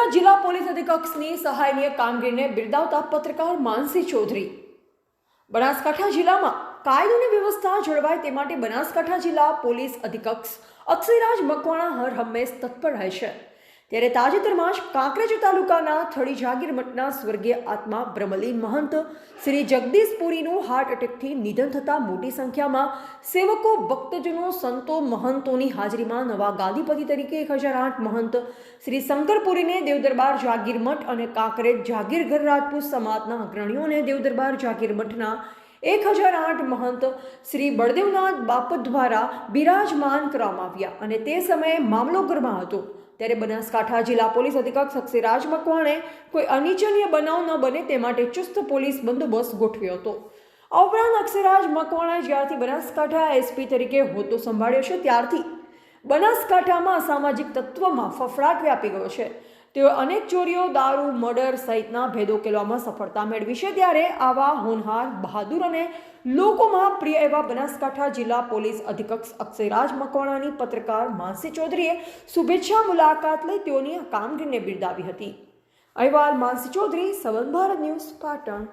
અક્ષરધામ જિલ્લા પોલીસ અધિક્ષકની સહાયનીય કામગીરીને બિરદાવતા પત્રકાર માનસી ચૌધરી. બનાસકાંઠા જિલ્લામાં કાયદો અને વ્યવસ્થા જળવાય તે માટે બનાસકાંઠા જિલ્લા પોલીસ અધિક્ષક અક્ષયરાજ મકવાણા હર હંમેશ તત્પર રહે છે. ત્યારે તાજેતરમાં જ કાંકરેજ તાલુકાના થળી જાગીર મઠના સ્વર્ગીય આત્મા બ્રહ્મલીન મહંત શ્રી જગદીશ પુરીનું હાર્ટ એટેકથી નિધન થતાં મોટી સંખ્યામાં સેવકો, ભક્તજનો, સંતો, મહંતોની હાજરીમાં નવા ગાદીપતિ તરીકે 1008 મહંત શ્રી શંકરપુરીને દેવદરબાર જાગીર મઠ અને કાંકરેજ જાગીરઘર રાજપૂત સમાજના અગ્રણીઓને દેવદરબાર જાગીર મઠના 1008 મહંત શ્રી બળદેવનાથ બાપત દ્વારા બિરાજમાન કરવામાં આવ્યા અને તે સમયે મામલો ગરમા હતો. ત્યારે બનાસકાંઠા જિલ્લા પોલીસ અધિક્ષક અક્ષયરાજ મકવાણે કોઈ અનિચ્છનીય બનાવ ન બને તે માટે ચુસ્ત પોલીસ બંદોબસ્ત ગોઠવ્યો હતો. આ ઉપરાંત અક્ષયરાજ મકવાણાએ જ્યારથી બનાસકાંઠા એસપી તરીકે હોદ્દો સંભાળ્યો છે ત્યારથી બનાસકાંઠામાં અસામાજિક તત્વમાં ફફડાટ વ્યાપી ગયો છે. તેઓ અનેક ચોરીઓ, દારૂ, મર્ડર સહિતના ભેદો ઉકેલવામાં સફળતા મેળવી છે. ત્યારે આવા હોનહાર, બહાદુર અને લોકોમાં પ્રિય એવા બનાસકાંઠા જિલ્લા પોલીસ અધિક્ષક અક્ષયરાજ મકવાણાની પત્રકાર માનસી ચૌધરીએ શુભેચ્છા મુલાકાત લઈ તેઓની આ કામગીરીને બિરદાવી હતી. અહેવાલ માનસી ચૌધરી, સંવત ભારત ન્યૂઝ, પાટણ.